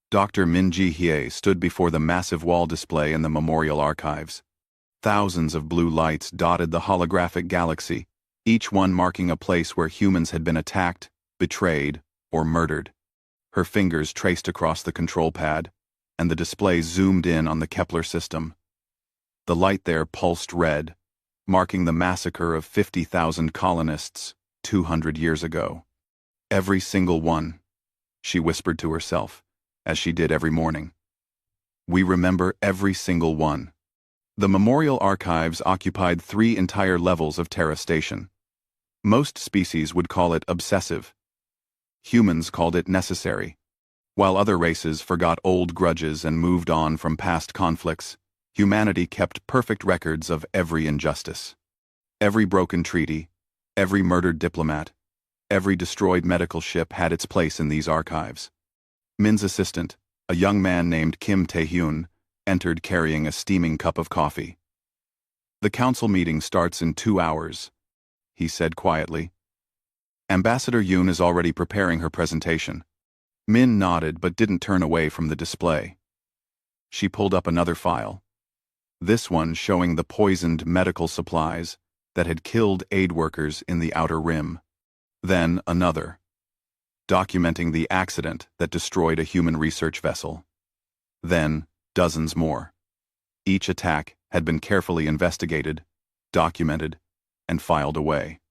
Dr. Min Ji-hye stood before the massive wall display in the memorial archives. Thousands of blue lights dotted the holographic galaxy, each one marking a place where humans had been attacked, betrayed, or murdered. Her fingers traced across the control pad, and the display zoomed in on the Kepler system. The light there pulsed red, marking the massacre of 50,000 colonists 200 years ago. Every single one, she whispered to herself, as she did every morning. We remember every single one. The memorial archives occupied 3 entire levels of Terra Station. Most species would call it obsessive. Humans called it necessary. While other races forgot old grudges and moved on from past conflicts, humanity kept perfect records of every injustice. Every broken treaty, every murdered diplomat, every destroyed medical ship had its place in these archives. Min's assistant, a young man named Kim Tae-hyun, entered carrying a steaming cup of coffee. The council meeting starts in 2 hours, he said quietly. Ambassador Yoon is already preparing her presentation. Min nodded but didn't turn away from the display. She pulled up another file. This one showing the poisoned medical supplies that had killed aid workers in the Outer Rim. Then another, documenting the accident that destroyed a human research vessel. Then dozens more. Each attack had been carefully investigated, documented, and filed away.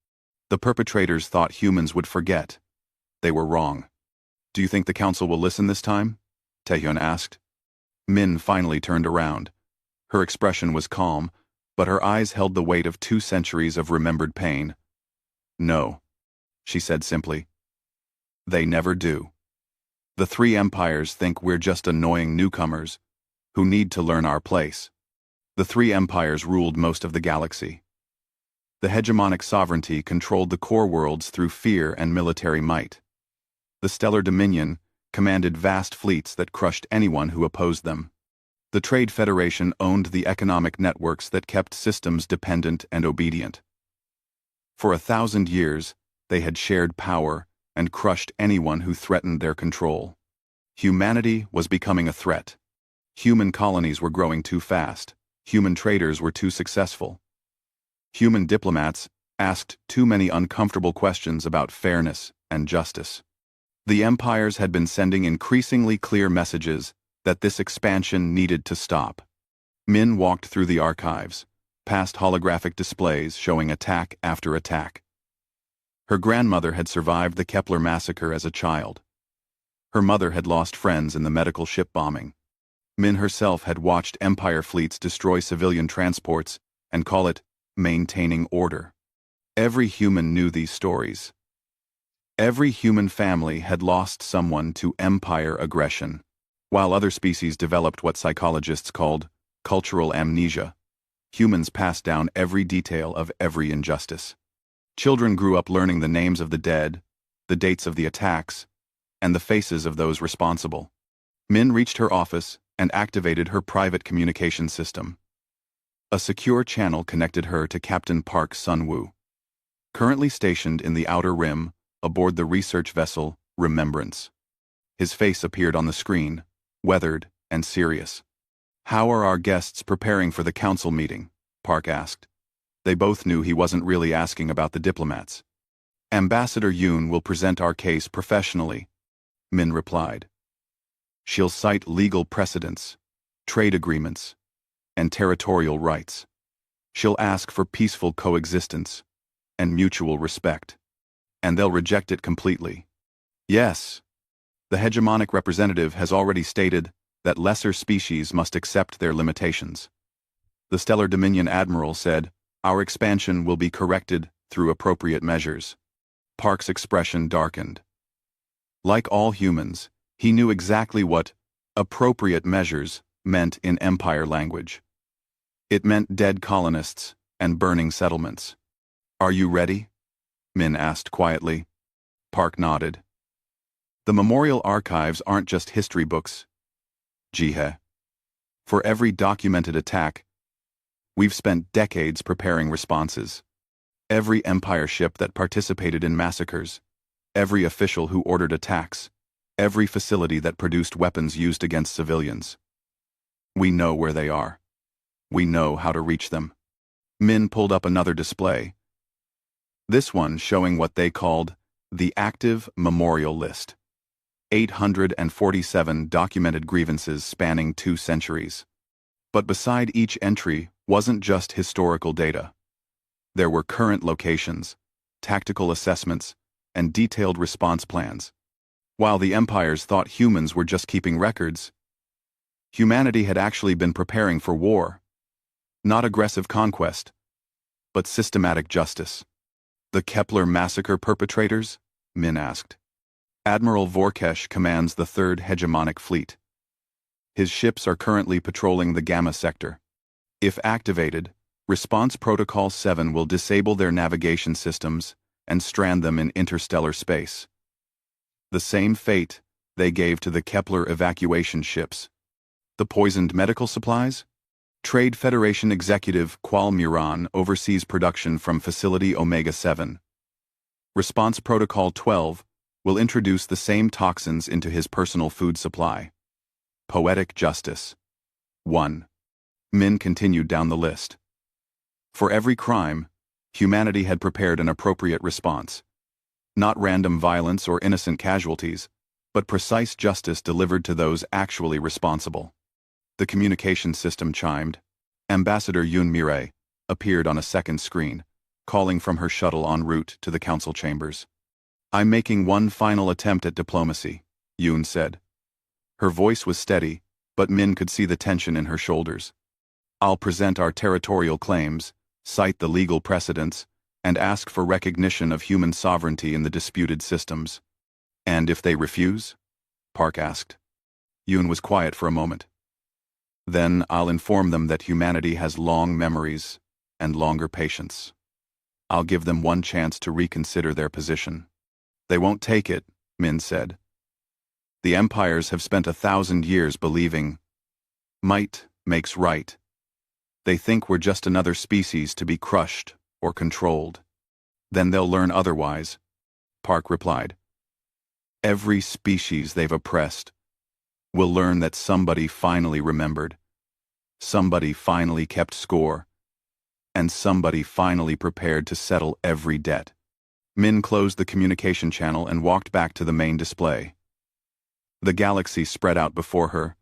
The perpetrators thought humans would forget. They were wrong. Do you think the council will listen this time? Taehyun asked. Min finally turned around. Her expression was calm, but her eyes held the weight of 2 centuries of remembered pain. No, she said simply. They never do. The 3 empires think we're just annoying newcomers who need to learn our place. The 3 empires ruled most of the galaxy. The hegemonic sovereignty controlled the core worlds through fear and military might. The Stellar Dominion commanded vast fleets that crushed anyone who opposed them. The Trade Federation owned the economic networks that kept systems dependent and obedient. For 1,000 years, they had shared power and crushed anyone who threatened their control. Humanity was becoming a threat. Human colonies were growing too fast. Human traders were too successful. Human diplomats asked too many uncomfortable questions about fairness and justice. The empires had been sending increasingly clear messages that this expansion needed to stop. Min walked through the archives, past holographic displays showing attack after attack. Her grandmother had survived the Kepler massacre as a child. Her mother had lost friends in the medical ship bombing. Min herself had watched Empire fleets destroy civilian transports and call it maintaining order. Every human knew these stories. Every human family had lost someone to Empire aggression. While other species developed what psychologists called cultural amnesia, humans passed down every detail of every injustice. Children grew up learning the names of the dead, the dates of the attacks, and the faces of those responsible. Min reached her office and activated her private communication system. A secure channel connected her to Captain Park Sun-woo, currently stationed in the Outer Rim aboard the research vessel Remembrance. His face appeared on the screen, weathered and serious. "How are our guests preparing for the council meeting?" Park asked. They both knew he wasn't really asking about the diplomats. "Ambassador Yoon will present our case professionally," Min replied. "She'll cite legal precedents, trade agreements, and territorial rights. She'll ask for peaceful coexistence and mutual respect. And they'll reject it completely. Yes, the hegemonic representative has already stated that lesser species must accept their limitations. The Stellar Dominion Admiral said, our expansion will be corrected through appropriate measures." Park's expression darkened. Like all humans, he knew exactly what appropriate measures meant in Empire language. It meant dead colonists and burning settlements. "Are you ready?" Min asked quietly. Park nodded. "The memorial archives aren't just history books, Ji-hye. For every documented attack, we've spent decades preparing responses. Every Empire ship that participated in massacres, every official who ordered attacks, Every facility that produced weapons used against civilians. We know where they are. We know how to reach them. Min pulled up another display. This one showing what they called the active memorial list. 847 documented grievances spanning 2 centuries. But beside each entry wasn't just historical data. There were current locations, tactical assessments, and detailed response plans. While the empires thought humans were just keeping records, humanity had actually been preparing for war. Not aggressive conquest, but systematic justice. The Kepler massacre perpetrators? Min asked. Admiral Vorkesh commands the 3rd Hegemonic Fleet. His ships are currently patrolling the Gamma sector. If activated, Response Protocol 7 will disable their navigation systems and strand them in interstellar space. The same fate they gave to the Kepler evacuation ships. The poisoned medical supplies? Trade Federation Executive Qual Muran oversees production from Facility Omega-7. Response Protocol 12 will introduce the same toxins into his personal food supply. Poetic Justice. 1. Min continued down the list. For every crime, humanity had prepared an appropriate response. Not random violence or innocent casualties, but precise justice delivered to those actually responsible. The communication system chimed. Ambassador Yun Mirei appeared on a second screen, calling from her shuttle en route to the council chambers. I'm making one final attempt at diplomacy, Yun said. Her voice was steady, but Min could see the tension in her shoulders. I'll present our territorial claims, cite the legal precedents, and ask for recognition of human sovereignty in the disputed systems. And if they refuse? Park asked. Yun was quiet for a moment. Then I'll inform them that humanity has long memories and longer patience. I'll give them one chance to reconsider their position. They won't take it, Min said. The empires have spent 1,000 years believing might makes right. They think we're just another species to be crushed or controlled. Then they'll learn otherwise, Park replied. Every species they've oppressed will learn that somebody finally remembered, somebody finally kept score, and somebody finally prepared to settle every debt. Min closed the communication channel and walked back to the main display. The galaxy spread out before her,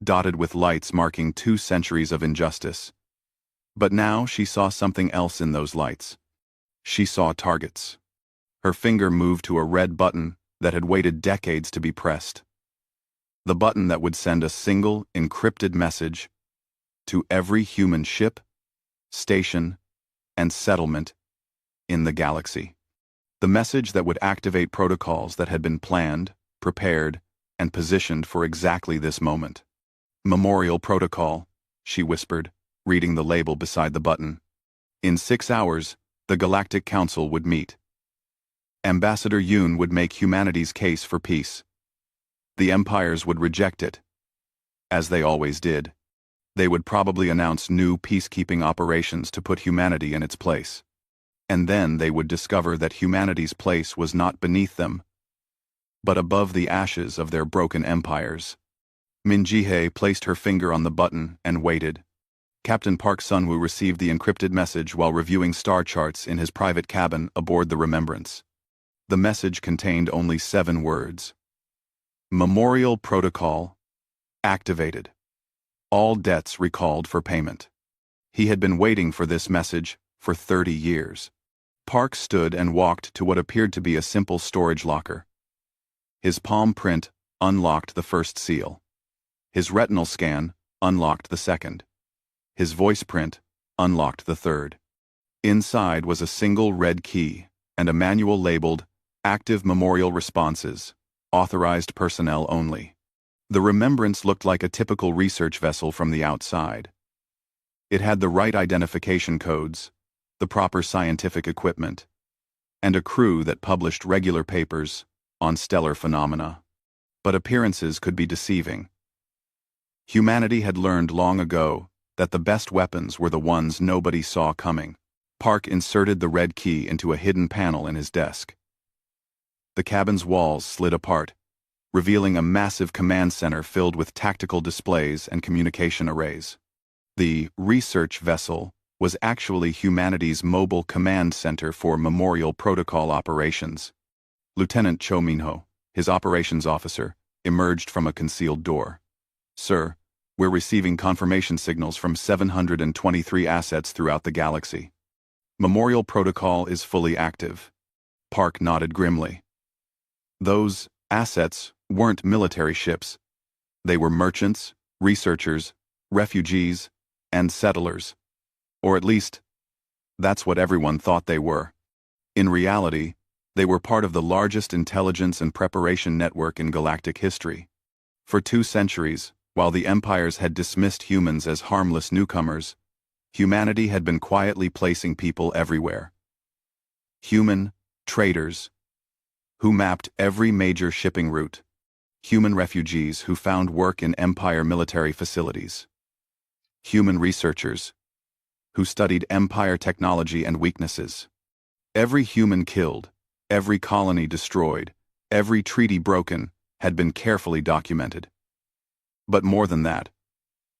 dotted with lights marking 2 centuries of injustice. But now she saw something else in those lights. She saw targets. Her finger moved to a red button that had waited decades to be pressed. The button that would send a single, encrypted message to every human ship, station, and settlement in the galaxy. The message that would activate protocols that had been planned, prepared, and positioned for exactly this moment. Memorial Protocol, she whispered, reading the label beside the button. In 6 hours, the Galactic Council would meet. Ambassador Yun would make humanity's case for peace. The empires would reject it, as they always did. They would probably announce new peacekeeping operations to put humanity in its place. And then they would discover that humanity's place was not beneath them, but above the ashes of their broken empires. Min Jihye placed her finger on the button and waited. Captain Park Sunwoo received the encrypted message while reviewing star charts in his private cabin aboard the Remembrance. The message contained only 7 words. Memorial Protocol activated. All debts recalled for payment. He had been waiting for this message for 30 years. Park stood and walked to what appeared to be a simple storage locker. His palm print unlocked the first seal. His retinal scan unlocked the second. His voice print unlocked the third. Inside was a single red key and a manual labeled Active Memorial Responses, Authorized Personnel Only. The Remembrance looked like a typical research vessel from the outside. It had the right identification codes, the proper scientific equipment, and a crew that published regular papers on stellar phenomena. But appearances could be deceiving. Humanity had learned long ago that the best weapons were the ones nobody saw coming. Park inserted the red key into a hidden panel in his desk. The cabin's walls slid apart, revealing a massive command center filled with tactical displays and communication arrays. The research vessel was actually humanity's mobile command center for Memorial Protocol operations. Lieutenant Cho Minho, his operations officer, emerged from a concealed door. "Sir, we're receiving confirmation signals from 723 assets throughout the galaxy. Memorial Protocol is fully active." Park nodded grimly. Those assets weren't military ships. They were merchants, researchers, refugees, and settlers. Or at least, that's what everyone thought they were. In reality, they were part of the largest intelligence and preparation network in galactic history. For 2 centuries, while the empires had dismissed humans as harmless newcomers, humanity had been quietly placing people everywhere. Human traders who mapped every major shipping route. Human refugees who found work in Empire military facilities. Human researchers who studied Empire technology and weaknesses. Every human killed, every colony destroyed, every treaty broken had been carefully documented. But more than that,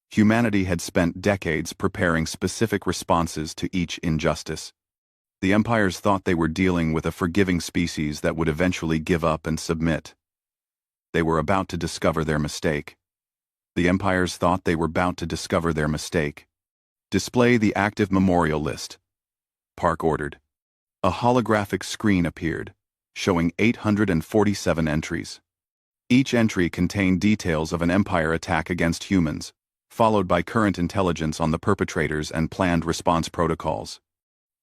humanity had spent decades preparing specific responses to each injustice. The empires thought they were dealing with a forgiving species that would eventually give up and submit. They were about to discover their mistake. The empires thought they were about to discover their mistake. "Display the active memorial list," Park ordered. A holographic screen appeared, showing 847 entries. Each entry contained details of an Empire attack against humans, followed by current intelligence on the perpetrators and planned response protocols.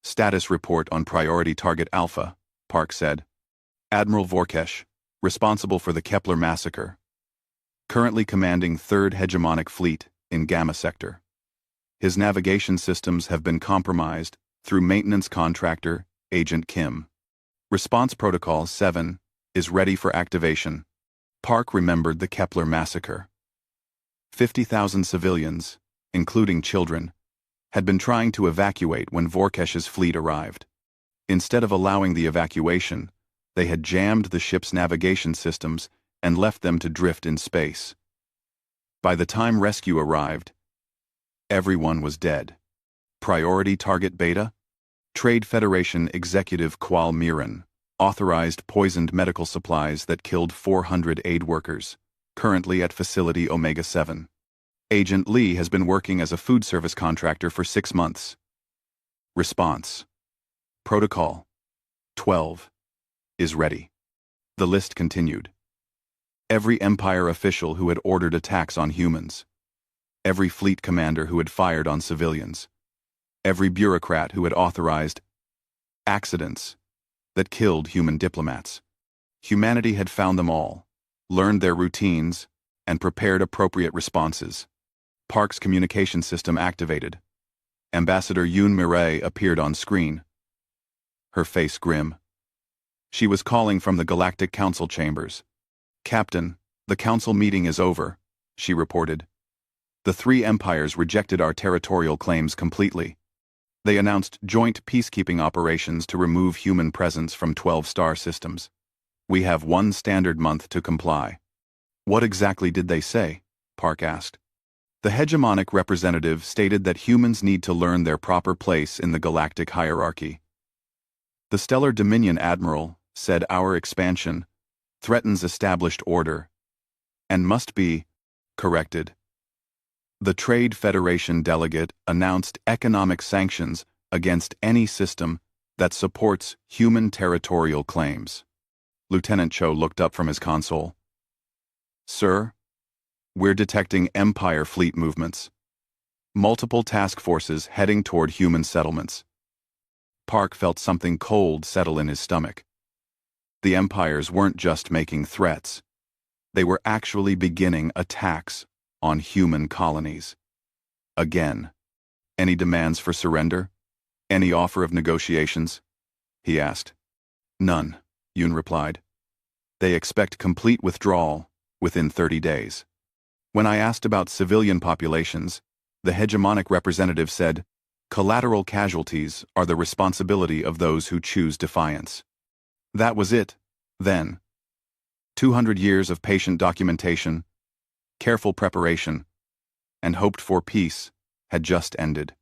"Status report on Priority Target Alpha," Park said. "Admiral Vorkesh, responsible for the Kepler massacre. Currently commanding 3rd Hegemonic Fleet in Gamma Sector. His navigation systems have been compromised through maintenance contractor Agent Kim. Response Protocol 7 is ready for activation." Park remembered the Kepler massacre. 50,000 civilians, including children, had been trying to evacuate when Vorkesh's fleet arrived. Instead of allowing the evacuation, they had jammed the ship's navigation systems and left them to drift in space. By the time rescue arrived, everyone was dead. Priority Target Beta? Trade Federation Executive Qual Miran authorized poisoned medical supplies that killed 400 aid workers, currently at Facility Omega-7. Agent Lee has been working as a food service contractor for 6 months. Response. Protocol 12 is ready. The list continued. Every Empire official who had ordered attacks on humans. Every fleet commander who had fired on civilians. Every bureaucrat who had authorized accidents that killed human diplomats. Humanity had found them all, learned their routines, and prepared appropriate responses. Park's communication system activated. Ambassador Yoon Mireille appeared on screen, her face grim. She was calling from the Galactic Council chambers. "Captain, the council meeting is over," she reported. "The 3 empires rejected our territorial claims completely. They announced joint peacekeeping operations to remove human presence from 12 star systems. We have 1 standard month to comply." "What exactly did they say?" Park asked. The hegemonic representative stated that humans need to learn their proper place in the galactic hierarchy. The Stellar Dominion Admiral said our expansion threatens established order and must be corrected. The Trade Federation delegate announced economic sanctions against any system that supports human territorial claims. Lieutenant Cho looked up from his console. "Sir, we're detecting Empire fleet movements. Multiple task forces heading toward human settlements." Park felt something cold settle in his stomach. The Empires weren't just making threats. They were actually beginning attacks on human colonies. Again. "Any demands for surrender? Any offer of negotiations?" he asked. "None," Yoon replied. "They expect complete withdrawal within 30 days. When I asked about civilian populations, the hegemonic representative said, collateral casualties are the responsibility of those who choose defiance." That was it, then. 200 years of patient documentation, careful preparation, and hoped-for peace had just ended.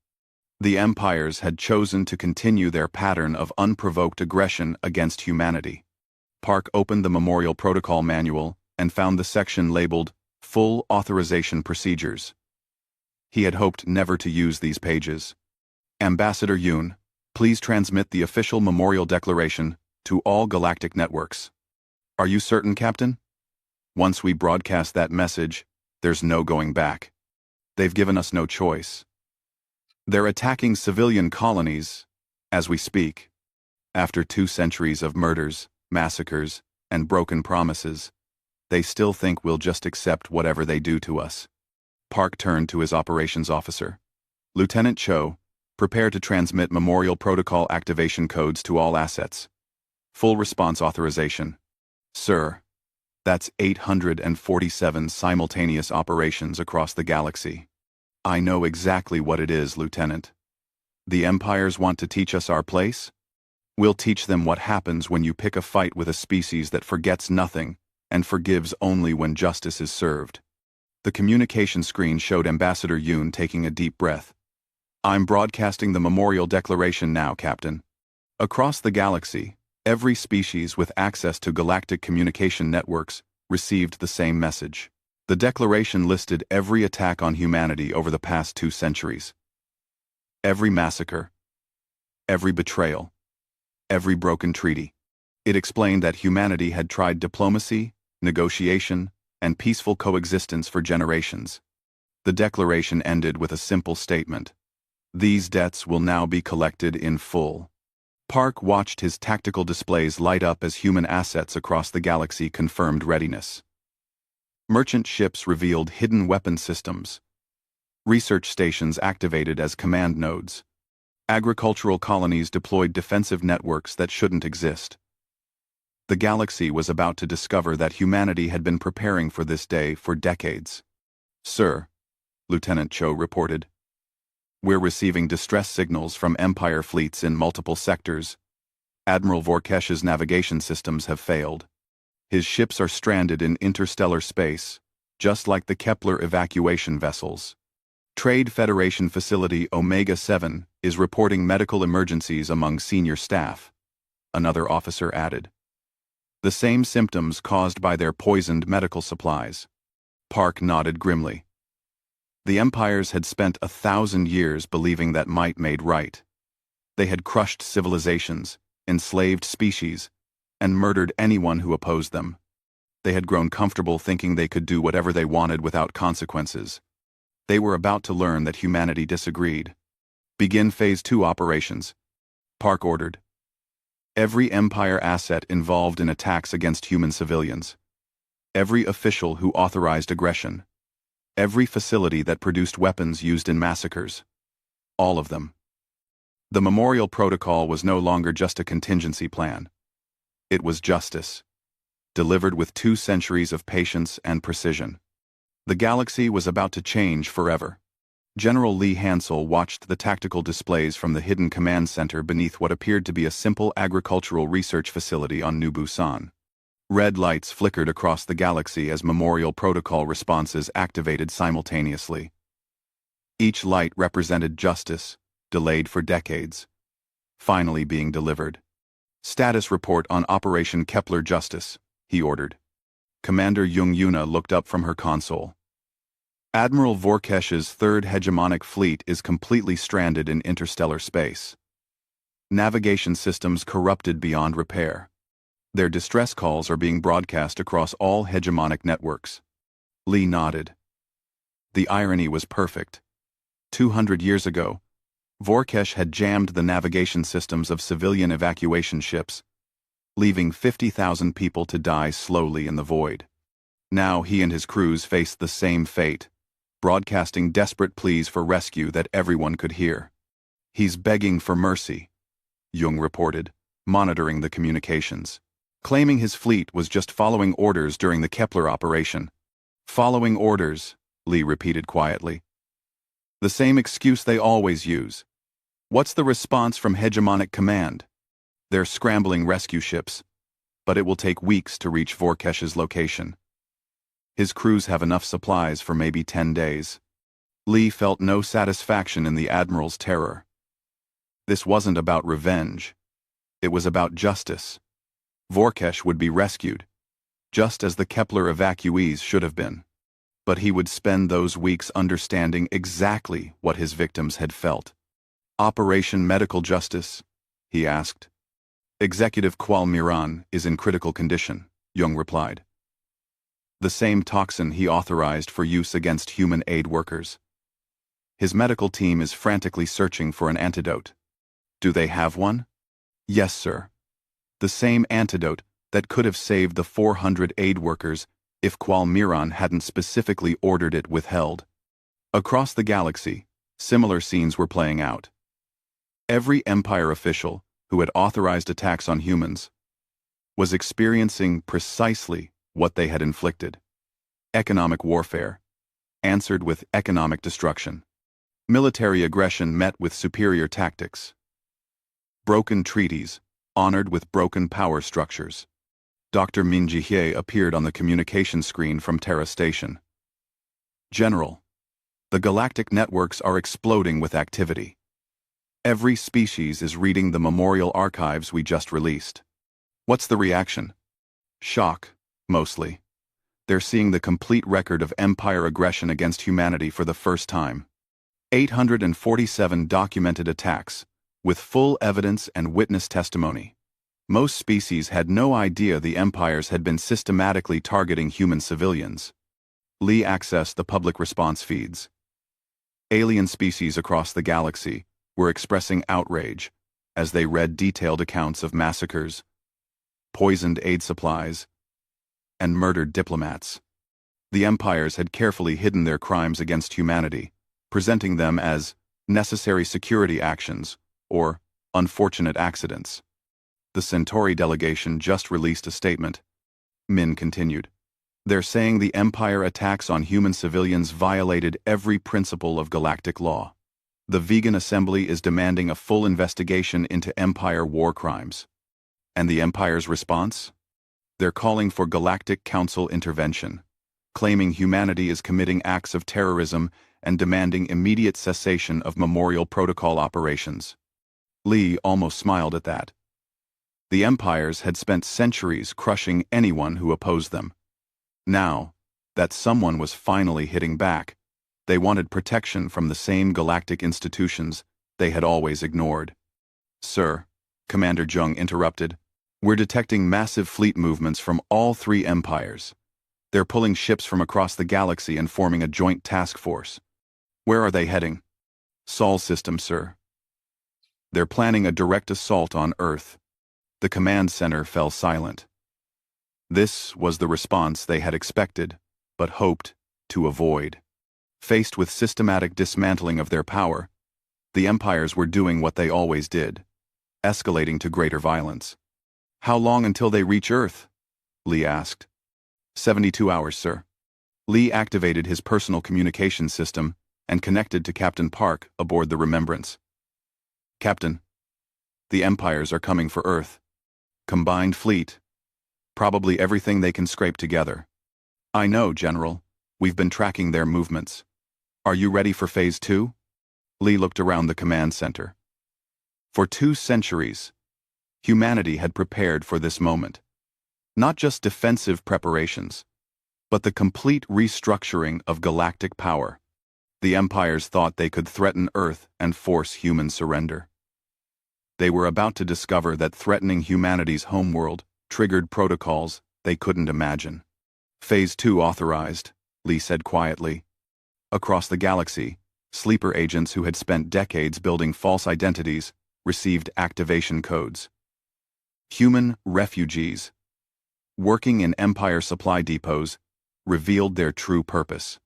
The empires had chosen to continue their pattern of unprovoked aggression against humanity. Park opened the Memorial Protocol Manual and found the section labeled Full Authorization Procedures. He had hoped never to use these pages. Ambassador Yoon, please transmit the official Memorial Declaration to all galactic networks. Are you certain, Captain? Once we broadcast that message, there's no going back. They've given us no choice. They're attacking civilian colonies as we speak. After 2 centuries of murders, massacres, and broken promises, they still think we'll just accept whatever they do to us. Park turned to his operations officer. Lieutenant Cho, prepare to transmit Memorial Protocol activation codes to all assets. Full response authorization. Sir, that's 847 simultaneous operations across the galaxy. I know exactly what it is, Lieutenant. The Empires want to teach us our place? We'll teach them what happens when you pick a fight with a species that forgets nothing and forgives only when justice is served. The communication screen showed Ambassador Yoon taking a deep breath. I'm broadcasting the Memorial Declaration now, Captain. Across the galaxy, every species with access to galactic communication networks received the same message. The declaration listed every attack on humanity over the past 2 centuries. Every massacre, every betrayal, every broken treaty. It explained that humanity had tried diplomacy, negotiation, and peaceful coexistence for generations. The declaration ended with a simple statement. These debts will now be collected in full. Park watched his tactical displays light up as human assets across the galaxy confirmed readiness. Merchant ships revealed hidden weapon systems. Research stations activated as command nodes. Agricultural colonies deployed defensive networks that shouldn't exist. The galaxy was about to discover that humanity had been preparing for this day for decades. Sir, Lieutenant Cho reported. We're receiving distress signals from Empire fleets in multiple sectors. Admiral Vorkesh's navigation systems have failed. His ships are stranded in interstellar space, just like the Kepler evacuation vessels. Trade Federation Facility Omega-7 is reporting medical emergencies among senior staff, another officer added. The same symptoms caused by their poisoned medical supplies. Park nodded grimly. The empires had spent 1,000 years believing that might made right. They had crushed civilizations, enslaved species, and murdered anyone who opposed them. They had grown comfortable thinking they could do whatever they wanted without consequences. They were about to learn that humanity disagreed. Begin Phase 2 operations, Park ordered. Every Empire asset involved in attacks against human civilians. Every official who authorized aggression. Every facility that produced weapons used in massacres. All of them. The Memorial Protocol was no longer just a contingency plan. It was justice, delivered with 2 centuries of patience and precision. The galaxy was about to change forever. General Lee Hansel watched the tactical displays from the hidden command center beneath what appeared to be a simple agricultural research facility on New Busan. Red lights flickered across the galaxy as Memorial Protocol responses activated simultaneously. Each light represented justice, delayed for decades, finally being delivered. Status report on Operation Kepler Justice, he ordered. Commander Jung Yuna looked up from her console. Admiral Vorkesh's 3rd hegemonic fleet is completely stranded in interstellar space. Navigation systems corrupted beyond repair. Their distress calls are being broadcast across all hegemonic networks. Lee nodded. The irony was perfect. 200 years ago, Vorkesh had jammed the navigation systems of civilian evacuation ships, leaving 50,000 people to die slowly in the void. Now he and his crews faced the same fate, broadcasting desperate pleas for rescue that everyone could hear. He's begging for mercy, Jung reported, monitoring the communications. Claiming his fleet was just following orders during the Kepler operation. Following orders, Lee repeated quietly. The same excuse they always use. What's the response from hegemonic command? They're scrambling rescue ships, but it will take weeks to reach Vorkesh's location. His crews have enough supplies for maybe 10 days. Lee felt no satisfaction in the Admiral's terror. This wasn't about revenge. It was about justice. Vorkesh would be rescued, just as the Kepler evacuees should have been. But he would spend those weeks understanding exactly what his victims had felt. Operation Medical Justice? He asked. Executive Kual Miran is in critical condition, Jung replied. The same toxin he authorized for use against human aid workers. His medical team is frantically searching for an antidote. Do they have one? Yes, sir. The same antidote that could have saved the 400 aid workers if Kual Miran hadn't specifically ordered it withheld. Across the galaxy, similar scenes were playing out. Every Empire official who had authorized attacks on humans was experiencing precisely what they had inflicted. Economic warfare, answered with economic destruction. Military aggression met with superior tactics. Broken treaties, honored with broken power structures. Dr. Min Jihye appeared on the communication screen from Terra Station. General, the galactic networks are exploding with activity. Every species is reading the memorial archives we just released. What's the reaction? Shock, mostly. They're seeing the complete record of Empire aggression against humanity for the first time. 847 documented attacks, with full evidence and witness testimony. Most species had no idea the empires had been systematically targeting human civilians. Lee accessed the public response feeds. Alien species across the galaxy were expressing outrage as they read detailed accounts of massacres, poisoned aid supplies, and murdered diplomats. The empires had carefully hidden their crimes against humanity, presenting them as necessary security actions or unfortunate accidents. The Centauri delegation just released a statement. Min continued. They're saying the Empire attacks on human civilians violated every principle of galactic law. The Vegan Assembly is demanding a full investigation into Empire war crimes. And the Empire's response? They're calling for Galactic Council intervention, claiming humanity is committing acts of terrorism and demanding immediate cessation of Memorial Protocol operations. Lee almost smiled at that. The empires had spent centuries crushing anyone who opposed them. Now, that someone was finally hitting back, they wanted protection from the same galactic institutions they had always ignored. Sir, Commander Jung interrupted, we're detecting massive fleet movements from all three empires. They're pulling ships from across the galaxy and forming a joint task force. Where are they heading? Sol system, sir. They're planning a direct assault on Earth. The command center fell silent. This was the response they had expected, but hoped to avoid. Faced with systematic dismantling of their power, the empires were doing what they always did, escalating to greater violence. How long until they reach Earth? Lee asked. 72 hours, sir. Lee activated his personal communication system and connected to Captain Park aboard the Remembrance. Captain, the empires are coming for Earth. Combined fleet. Probably everything they can scrape together. I know, General. We've been tracking their movements. Are you ready for Phase 2? Lee looked around the command center. For 2 centuries, humanity had prepared for this moment. Not just defensive preparations, but the complete restructuring of galactic power. The empires thought they could threaten Earth and force human surrender. They were about to discover that threatening humanity's homeworld triggered protocols they couldn't imagine. Phase 2 authorized, Lee said quietly. Across the galaxy, sleeper agents who had spent decades building false identities received activation codes. Human refugees, working in Empire supply depots, revealed their true purpose.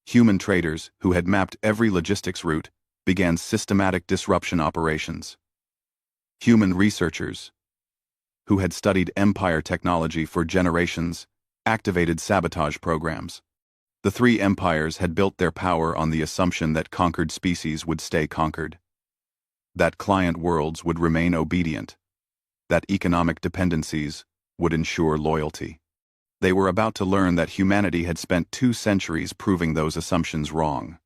Human traders who had mapped every logistics route began systematic disruption operations. Human researchers, who had studied Empire technology for generations, activated sabotage programs. The 3 empires had built their power on the assumption that conquered species would stay conquered, that client worlds would remain obedient, that economic dependencies would ensure loyalty. They were about to learn that humanity had spent 2 centuries proving those assumptions wrong.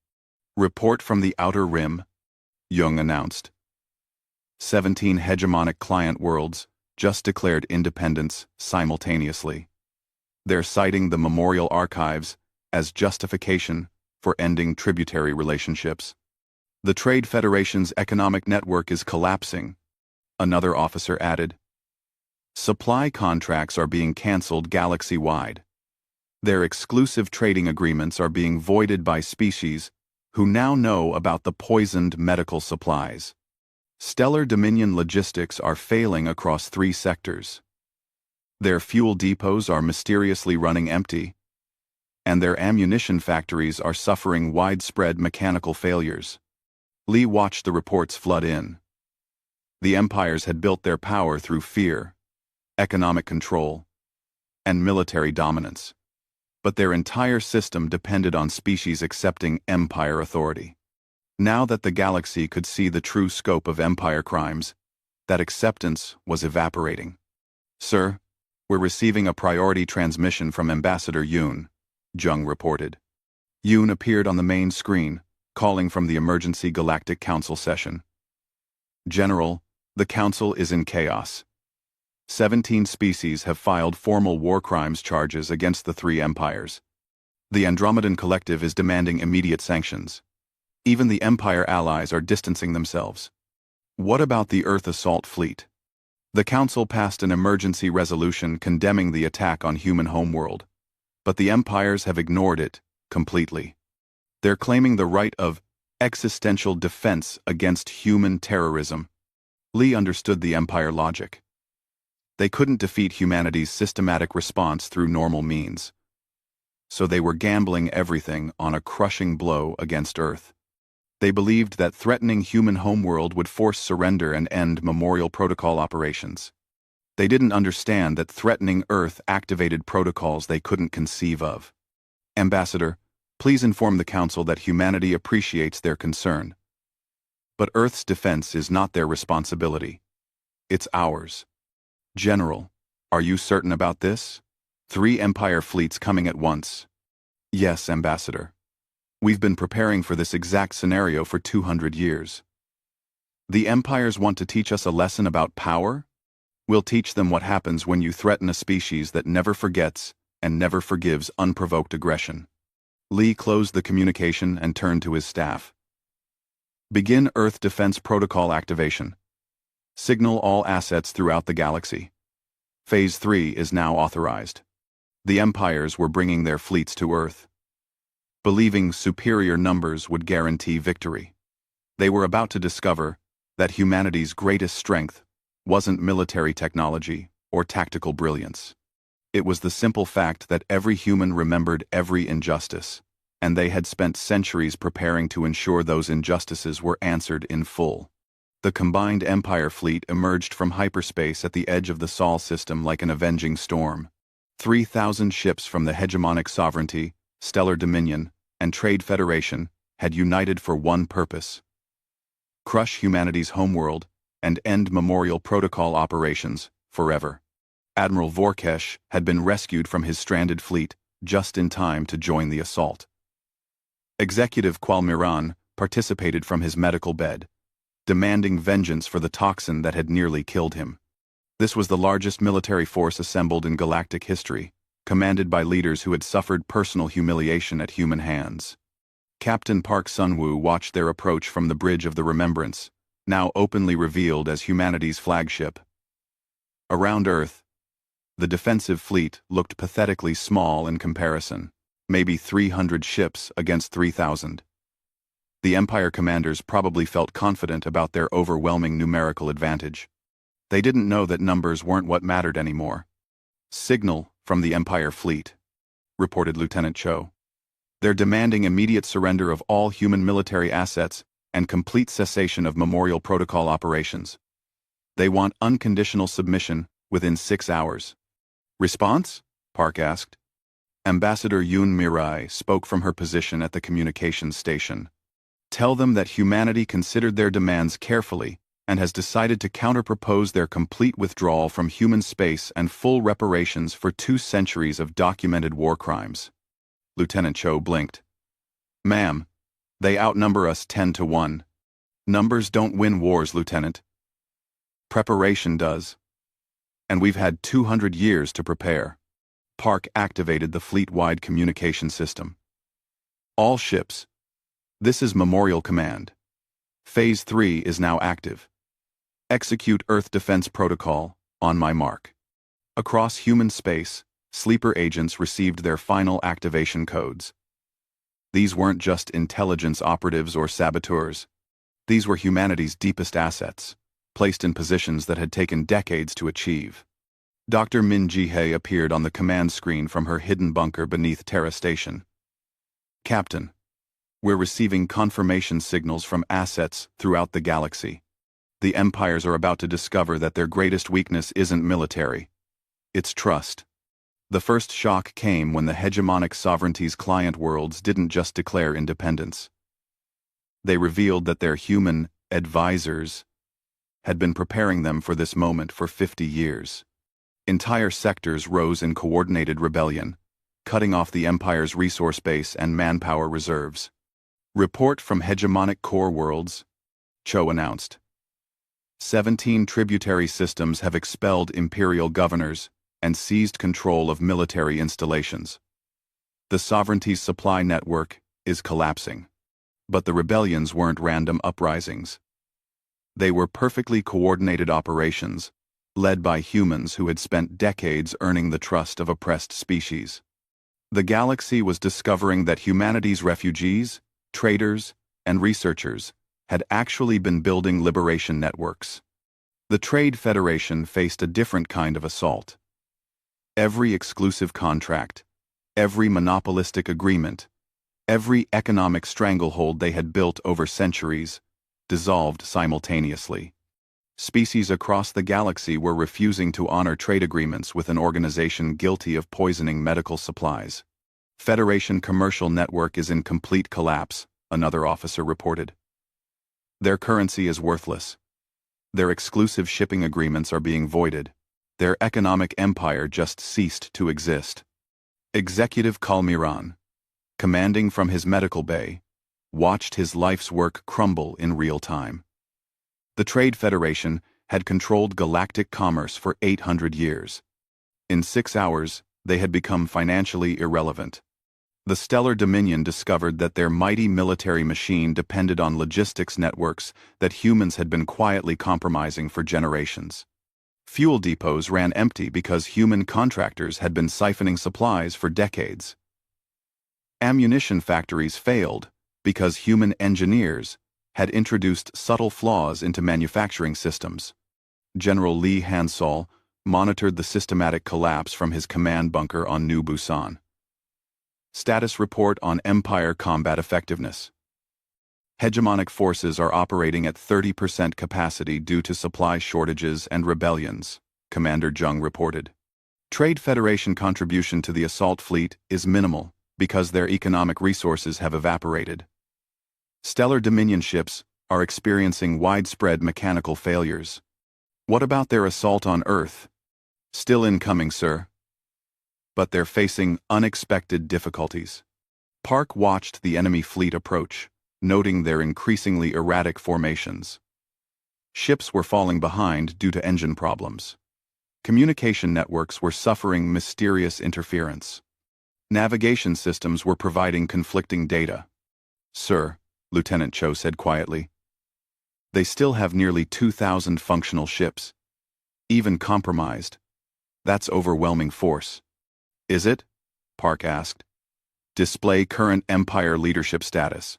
Report from the Outer Rim, Jung announced. 17 hegemonic client worlds just declared independence simultaneously. They're citing the memorial archives as justification for ending tributary relationships. The Trade Federation's economic network is collapsing, another officer added. Supply contracts are being cancelled galaxy-wide. Their exclusive trading agreements are being voided by species who now know about the poisoned medical supplies. Stellar Dominion logistics are failing across 3 sectors. Their fuel depots are mysteriously running empty, and their ammunition factories are suffering widespread mechanical failures. Lee watched the reports flood in. The empires had built their power through fear, economic control, and military dominance. But their entire system depended on species accepting empire authority. Now that the galaxy could see the true scope of empire crimes, that acceptance was evaporating. Sir, we're receiving a priority transmission from Ambassador Yoon, Jung reported. Yoon appeared on the main screen, calling from the Emergency Galactic Council session. General, the Council is in chaos. 17 species have filed formal war crimes charges against the 3 empires. The Andromedan Collective is demanding immediate sanctions. Even the Empire allies are distancing themselves. What about the Earth assault fleet? The Council passed an emergency resolution condemning the attack on human homeworld, but the empires have ignored it completely. They're claiming the right of existential defense against human terrorism. Lee understood the empire logic. They couldn't defeat humanity's systematic response through normal means. So they were gambling everything on a crushing blow against Earth. They believed that threatening human homeworld would force surrender and end memorial protocol operations. They didn't understand that threatening Earth activated protocols they couldn't conceive of. Ambassador, please inform the Council that humanity appreciates their concern. But Earth's defense is not their responsibility. It's ours. General, are you certain about this? 3 Empire fleets coming at once. Yes, Ambassador. We've been preparing for this exact scenario for 200 years. The empires want to teach us a lesson about power? We'll teach them what happens when you threaten a species that never forgets and never forgives unprovoked aggression. Lee closed the communication and turned to his staff. Begin Earth Defense Protocol activation. Signal all assets throughout the galaxy. Phase 3 is now authorized. The empires were bringing their fleets to Earth, believing superior numbers would guarantee victory. They were about to discover that humanity's greatest strength wasn't military technology or tactical brilliance. It was the simple fact that every human remembered every injustice, and they had spent centuries preparing to ensure those injustices were answered in full. The combined Empire fleet emerged from hyperspace at the edge of the Sol system like an avenging storm. 3,000 ships from the hegemonic sovereignty, Stellar Dominion, and Trade Federation had united for one purpose: crush humanity's homeworld and end memorial protocol operations forever. Admiral Vorkesh had been rescued from his stranded fleet just in time to join the assault. Executive Qualmiran participated from his medical bed, demanding vengeance for the toxin that had nearly killed him. This was the largest military force assembled in galactic history, commanded by leaders who had suffered personal humiliation at human hands. Captain Park Sun-woo watched their approach from the Bridge of the Remembrance, now openly revealed as humanity's flagship. Around Earth, the defensive fleet looked pathetically small in comparison, maybe 300 ships against 3,000. The Empire commanders probably felt confident about their overwhelming numerical advantage. They didn't know that numbers weren't what mattered anymore. Signal from the Empire fleet, reported Lieutenant Cho. They're demanding immediate surrender of all human military assets and complete cessation of memorial protocol operations. They want unconditional submission within 6 hours. Response? Park asked. Ambassador Yoon Mirai spoke from her position at the communications station. Tell them that humanity considered their demands carefully and has decided to counterpropose their complete withdrawal from human space and full reparations for 2 centuries of documented war crimes. Lieutenant Cho blinked. Ma'am, they outnumber us 10 to 1. Numbers don't win wars, Lieutenant. Preparation does. And we've had 200 years to prepare. Park activated the fleet-wide communication system. All ships. This is Memorial Command. Phase 3 is now active. Execute Earth Defense Protocol, on my mark. Across human space, sleeper agents received their final activation codes. These weren't just intelligence operatives or saboteurs. These were humanity's deepest assets, placed in positions that had taken decades to achieve. Dr. Min Ji-hye appeared on the command screen from her hidden bunker beneath Terra Station. Captain, we're receiving confirmation signals from assets throughout the galaxy. The empires are about to discover that their greatest weakness isn't military. It's trust. The first shock came when the hegemonic sovereignty's client worlds didn't just declare independence. They revealed that their human advisors had been preparing them for this moment for 50 years. Entire sectors rose in coordinated rebellion, cutting off the Empire's resource base and manpower reserves. Report from hegemonic core worlds, Cho announced. 17 tributary systems have expelled imperial governors and seized control of military installations. The sovereignty's supply network is collapsing. But the rebellions weren't random uprisings. They were perfectly coordinated operations, led by humans who had spent decades earning the trust of oppressed species. The galaxy was discovering that humanity's refugees, traders, and researchers had actually been building liberation networks. The Trade Federation faced a different kind of assault. Every exclusive contract, every monopolistic agreement, every economic stranglehold they had built over centuries dissolved simultaneously. Species across the galaxy were refusing to honor trade agreements with an organization guilty of poisoning medical supplies. Federation commercial network is in complete collapse, another officer reported. Their currency is worthless. Their exclusive shipping agreements are being voided. Their economic empire just ceased to exist. Executive Kalmiran, commanding from his medical bay, watched his life's work crumble in real time. The Trade Federation had controlled galactic commerce for 800 years. In 6 hours, they had become financially irrelevant. The Stellar Dominion discovered that their mighty military machine depended on logistics networks that humans had been quietly compromising for generations. Fuel depots ran empty because human contractors had been siphoning supplies for decades. Ammunition factories failed because human engineers had introduced subtle flaws into manufacturing systems. General Lee Hansol monitored the systematic collapse from his command bunker on New Busan. Status report on Empire combat effectiveness. Hegemonic forces are operating at 30% capacity due to supply shortages and rebellions, Commander Jung reported. Trade Federation contribution to the assault fleet is minimal because their economic resources have evaporated. Stellar Dominion ships are experiencing widespread mechanical failures. What about their assault on Earth? Still incoming, sir. But they're facing unexpected difficulties. Park watched the enemy fleet approach, noting their increasingly erratic formations. Ships were falling behind due to engine problems. Communication networks were suffering mysterious interference. Navigation systems were providing conflicting data. Sir, Lieutenant Cho said quietly, they still have nearly 2,000 functional ships. Even compromised. That's overwhelming force. Is it? Park asked. Display current Empire leadership status.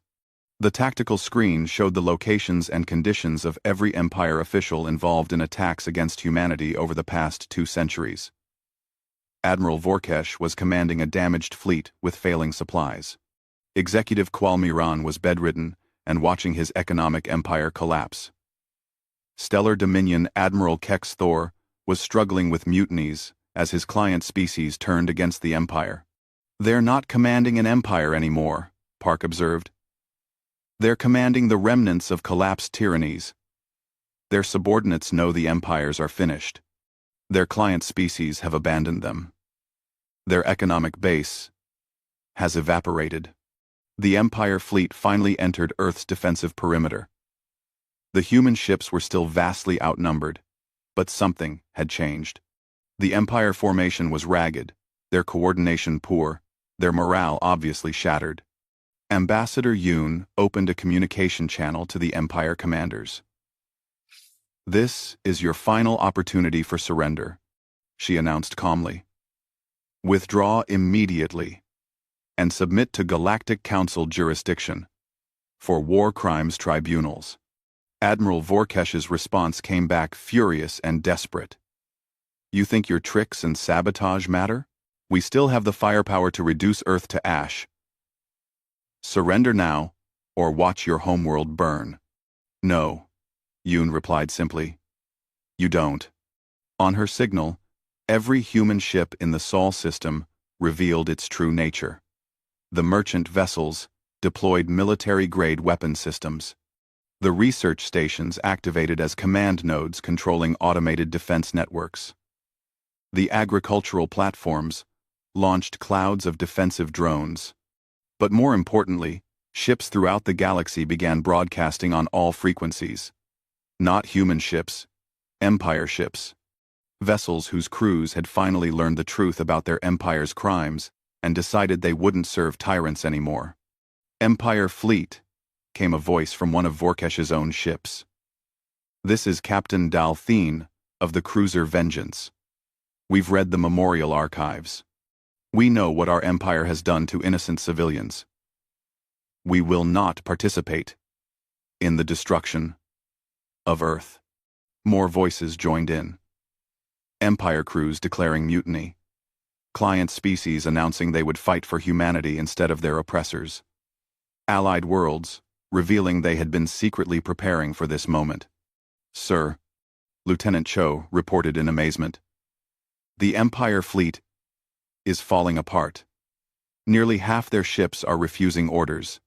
The tactical screen showed the locations and conditions of every Empire official involved in attacks against humanity over the past 2 centuries. Admiral Vorkesh was commanding a damaged fleet with failing supplies. Executive Kwalmiran was bedridden and watching his economic empire collapse. Stellar Dominion Admiral Kex Thor was struggling with mutinies as his client species turned against the Empire. They're not commanding an empire anymore, Park observed. They're commanding the remnants of collapsed tyrannies. Their subordinates know the empires are finished. Their client species have abandoned them. Their economic base has evaporated. The Empire fleet finally entered Earth's defensive perimeter. The human ships were still vastly outnumbered, but something had changed. The Empire formation was ragged, their coordination poor, their morale obviously shattered. Ambassador Yoon opened a communication channel to the Empire commanders. "This is your final opportunity for surrender," she announced calmly. "Withdraw immediately and submit to Galactic Council jurisdiction for war crimes tribunals." Admiral Vorkesh's response came back furious and desperate. "You think your tricks and sabotage matter? We still have the firepower to reduce Earth to ash. Surrender now, or watch your homeworld burn." "No," Yoon replied simply. "You don't." On her signal, every human ship in the Sol system revealed its true nature. The merchant vessels deployed military-grade weapon systems. The research stations activated as command nodes controlling automated defense networks. The agricultural platforms launched clouds of defensive drones. But more importantly, ships throughout the galaxy began broadcasting on all frequencies. Not human ships, Empire ships. Vessels whose crews had finally learned the truth about their Empire's crimes and decided they wouldn't serve tyrants anymore. "Empire fleet," came a voice from one of Vorkesh's own ships. "This is Captain Dalthine of the cruiser Vengeance. We've read the memorial archives. We know what our Empire has done to innocent civilians. We will not participate in the destruction of Earth." More voices joined in. Empire crews declaring mutiny. Client species announcing they would fight for humanity instead of their oppressors. Allied worlds revealing they had been secretly preparing for this moment. "Sir," Lieutenant Cho reported in amazement, "the Empire fleet is falling apart. Nearly half their ships are refusing orders.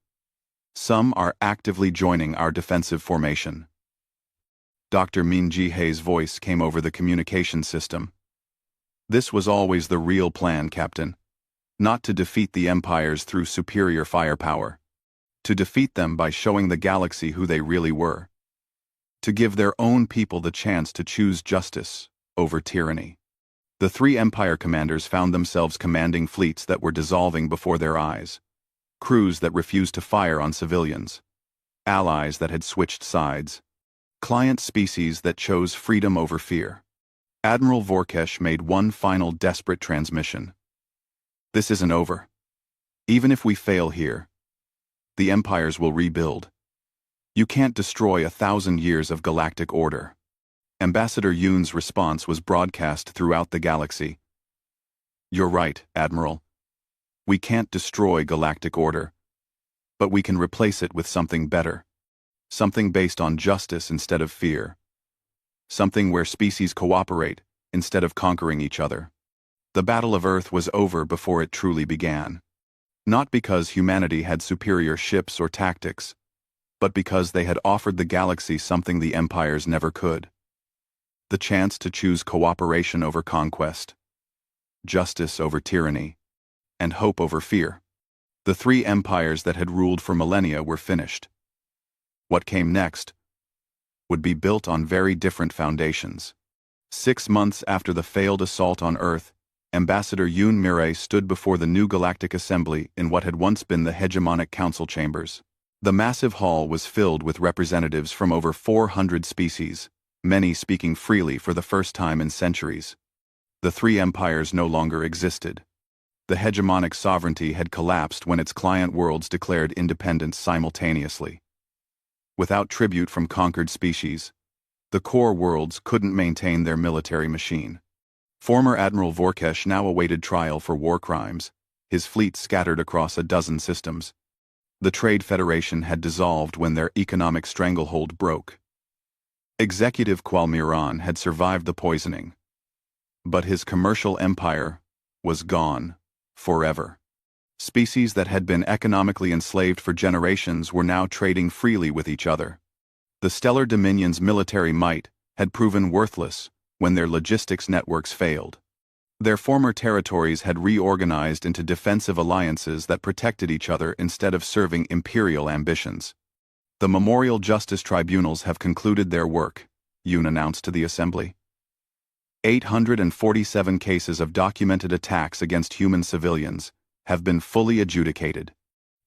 Some are actively joining our defensive formation." Dr. Min Ji-hae's voice came over the communication system. "This was always the real plan, Captain. Not to defeat the empires through superior firepower. To defeat them by showing the galaxy who they really were. To give their own people the chance to choose justice over tyranny." The three Empire commanders found themselves commanding fleets that were dissolving before their eyes. Crews that refused to fire on civilians. Allies that had switched sides. Client species that chose freedom over fear. Admiral Vorkesh made one final desperate transmission. "This isn't over. Even if we fail here, the empires will rebuild. You can't destroy 1,000 years of galactic order." Ambassador Yoon's response was broadcast throughout the galaxy. "You're right, Admiral. We can't destroy galactic order, but we can replace it with something better. Something based on justice instead of fear. Something where species cooperate instead of conquering each other." The Battle of Earth was over before it truly began. Not because humanity had superior ships or tactics, but because they had offered the galaxy something the empires never could. The chance to choose cooperation over conquest, justice over tyranny, and hope over fear. The three empires that had ruled for millennia were finished. What came next would be built on very different foundations. 6 months after the failed assault on Earth, Ambassador Yoon Mi-rae stood before the new Galactic Assembly in what had once been the hegemonic council chambers. The massive hall was filled with representatives from over 400 species, many speaking freely for the first time in centuries. The three empires no longer existed. The hegemonic sovereignty had collapsed when its client worlds declared independence simultaneously. Without tribute from conquered species, the core worlds couldn't maintain their military machine. Former Admiral Vorkesh now awaited trial for war crimes, his fleet scattered across a dozen systems. The Trade Federation had dissolved when their economic stranglehold broke. Executive Kwalmiran had survived the poisoning, but his commercial empire was gone forever. Species that had been economically enslaved for generations were now trading freely with each other. The Stellar Dominion's military might had proven worthless when their logistics networks failed. Their former territories had reorganized into defensive alliances that protected each other instead of serving imperial ambitions. The Memorial Justice Tribunals have concluded their work, Yoon announced to the Assembly. 847 cases of documented attacks against human civilians have been fully adjudicated.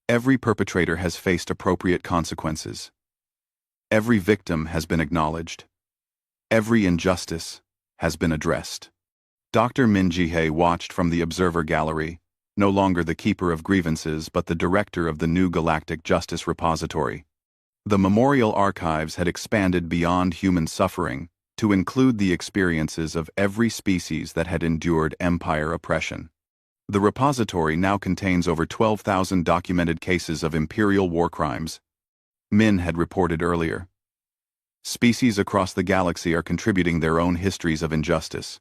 Every perpetrator has faced appropriate consequences. Every victim has been acknowledged. Every injustice has been addressed. Dr. Min Ji-hae watched from the observer gallery, no longer the keeper of grievances but the director of the new Galactic Justice Repository. The memorial archives had expanded beyond human suffering to include the experiences of every species that had endured Empire oppression. The repository now contains over 12,000 documented cases of imperial war crimes. Min had reported earlier. Species across the galaxy are contributing their own histories of injustice.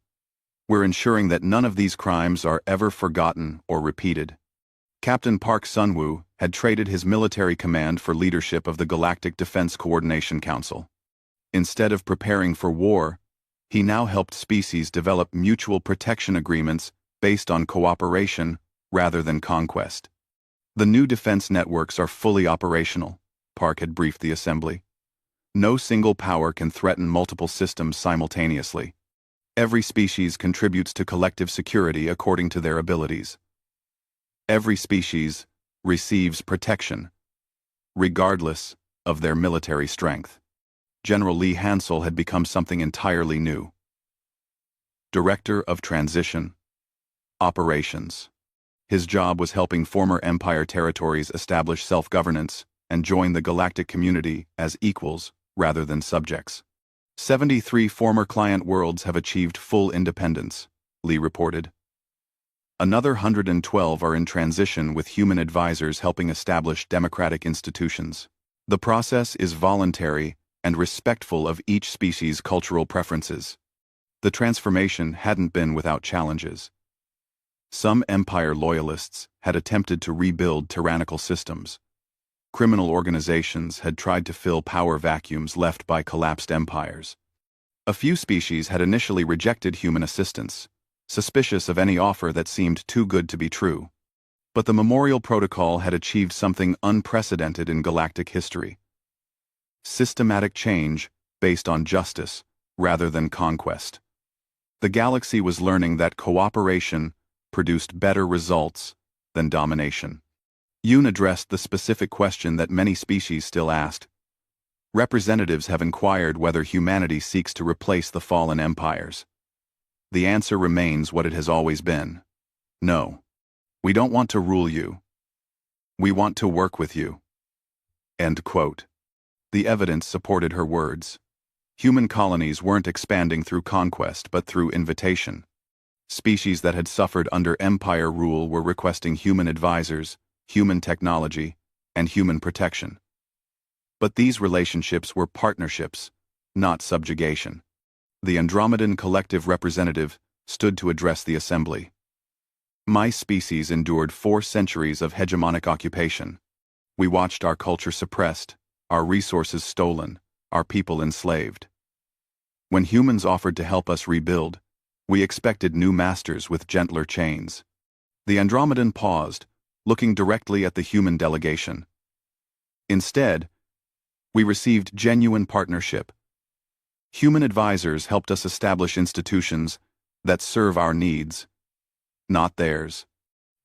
We're ensuring that none of these crimes are ever forgotten or repeated. Captain Park Sun-woo had traded his military command for leadership of the Galactic Defense Coordination Council. Instead of preparing for war, he now helped species develop mutual protection agreements based on cooperation rather than conquest. The new defense networks are fully operational, Park had briefed the Assembly. No single power can threaten multiple systems simultaneously. Every species contributes to collective security according to their abilities. Every species receives protection, regardless of their military strength. General Lee Hansel had become something entirely new. Director of Transition Operations. His job was helping former Empire territories establish self-governance and join the galactic community as equals rather than subjects. 73 former client worlds have achieved full independence, Lee reported. Another 112 are in transition with human advisors helping establish democratic institutions. The process is voluntary and respectful of each species' cultural preferences. The transformation hadn't been without challenges. Some Empire loyalists had attempted to rebuild tyrannical systems. Criminal organizations had tried to fill power vacuums left by collapsed empires. A few species had initially rejected human assistance, suspicious of any offer that seemed too good to be true. But the Memorial Protocol had achieved something unprecedented in galactic history. Systematic change based on justice rather than conquest. The galaxy was learning that cooperation produced better results than domination. Yoon addressed the specific question that many species still asked. Representatives have inquired whether humanity seeks to replace the fallen empires. The answer remains what it has always been. No. We don't want to rule you. We want to work with you. End quote. The evidence supported her words. Human colonies weren't expanding through conquest but through invitation. Species that had suffered under Empire rule were requesting human advisors, human technology, and human protection. But these relationships were partnerships, not subjugation. The Andromedan collective representative stood to address the Assembly. My species endured 4 centuries of hegemonic occupation. We watched our culture suppressed, our resources stolen, our people enslaved. When humans offered to help us rebuild, we expected new masters with gentler chains. The Andromedan paused, looking directly at the human delegation. Instead, we received genuine partnership. Human advisors helped us establish institutions that serve our needs, not theirs.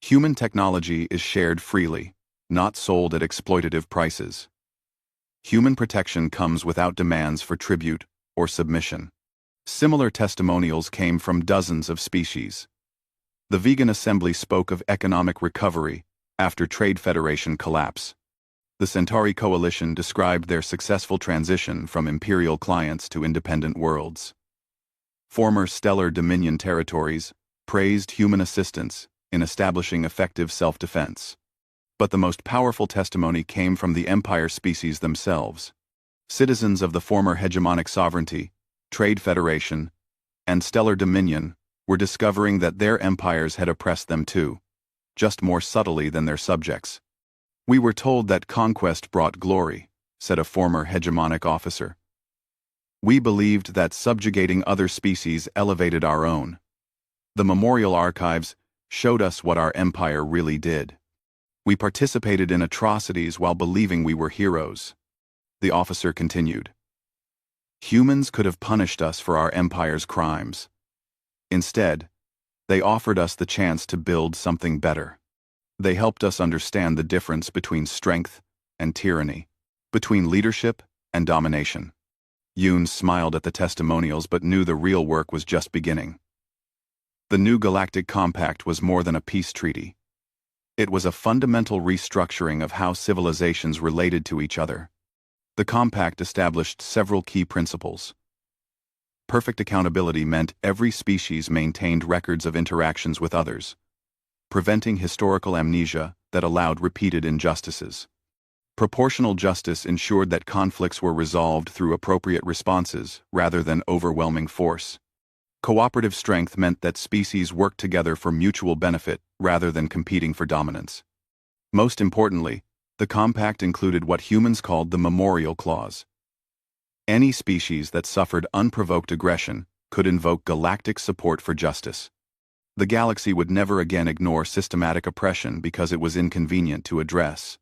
Human technology is shared freely, not sold at exploitative prices. Human protection comes without demands for tribute or submission. Similar testimonials came from dozens of species. The Vegan Assembly spoke of economic recovery after Trade Federation collapse. The Centauri Coalition described their successful transition from imperial clients to independent worlds. Former Stellar Dominion territories praised human assistance in establishing effective self-defense. But the most powerful testimony came from the Empire species themselves. Citizens of the former hegemonic sovereignty, Trade Federation, and Stellar Dominion were discovering that their empires had oppressed them too, just more subtly than their subjects. We were told that conquest brought glory, said a former hegemonic officer. We believed that subjugating other species elevated our own. The memorial archives showed us what our empire really did. We participated in atrocities while believing we were heroes. The officer continued. Humans could have punished us for our empire's crimes. Instead, they offered us the chance to build something better. They helped us understand the difference between strength and tyranny, between leadership and domination. Yoon smiled at the testimonials but knew the real work was just beginning. The new Galactic Compact was more than a peace treaty. It was a fundamental restructuring of how civilizations related to each other. The compact established several key principles. Perfect accountability meant every species maintained records of interactions with others, preventing historical amnesia that allowed repeated injustices. Proportional justice ensured that conflicts were resolved through appropriate responses rather than overwhelming force. Cooperative strength meant that species worked together for mutual benefit rather than competing for dominance. Most importantly, the compact included what humans called the Memorial Clause. Any species that suffered unprovoked aggression could invoke galactic support for justice. The galaxy would never again ignore systematic oppression because it was inconvenient to address.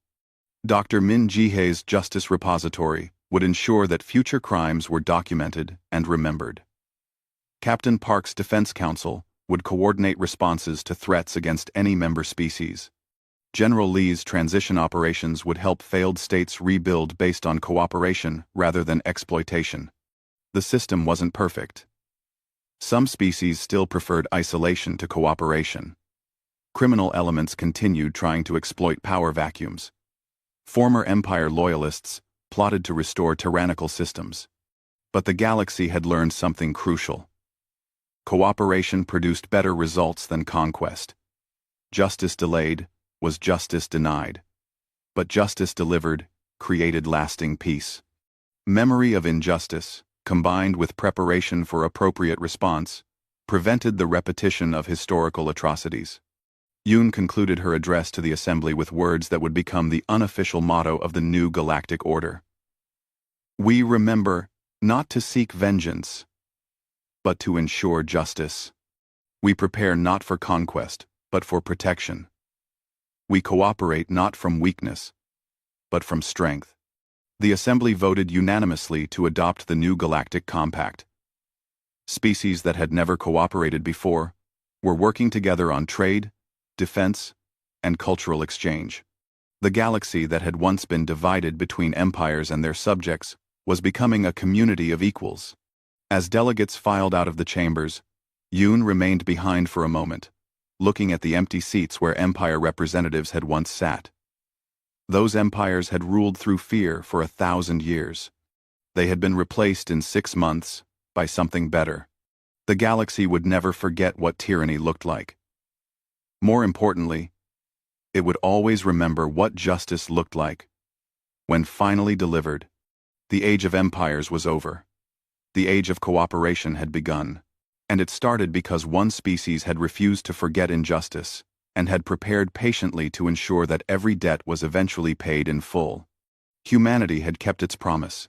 Dr. Min Jihei's Justice Repository would ensure that future crimes were documented and remembered. Captain Park's Defense Council would coordinate responses to threats against any member species. General Lee's transition operations would help failed states rebuild based on cooperation rather than exploitation. The system wasn't perfect. Some species still preferred isolation to cooperation. Criminal elements continued trying to exploit power vacuums. Former Empire loyalists plotted to restore tyrannical systems. But the galaxy had learned something crucial. Cooperation produced better results than conquest. Justice delayed was justice denied. But justice delivered created lasting peace. Memory of injustice, combined with preparation for appropriate response, prevented the repetition of historical atrocities. Yoon concluded her address to the assembly with words that would become the unofficial motto of the new galactic order. We remember not to seek vengeance, but to ensure justice. We prepare not for conquest, but for protection. We cooperate not from weakness, but from strength. The assembly voted unanimously to adopt the new Galactic Compact. Species that had never cooperated before were working together on trade, defense, and cultural exchange. The galaxy that had once been divided between empires and their subjects was becoming a community of equals. As delegates filed out of the chambers, Yoon remained behind for a moment, looking at the empty seats where Empire representatives had once sat. Those empires had ruled through fear for 1,000 years. They had been replaced in 6 months by something better. The galaxy would never forget what tyranny looked like. More importantly, it would always remember what justice looked like. When finally delivered, the age of empires was over. The age of cooperation had begun. And it started because one species had refused to forget injustice and had prepared patiently to ensure that every debt was eventually paid in full. Humanity had kept its promise.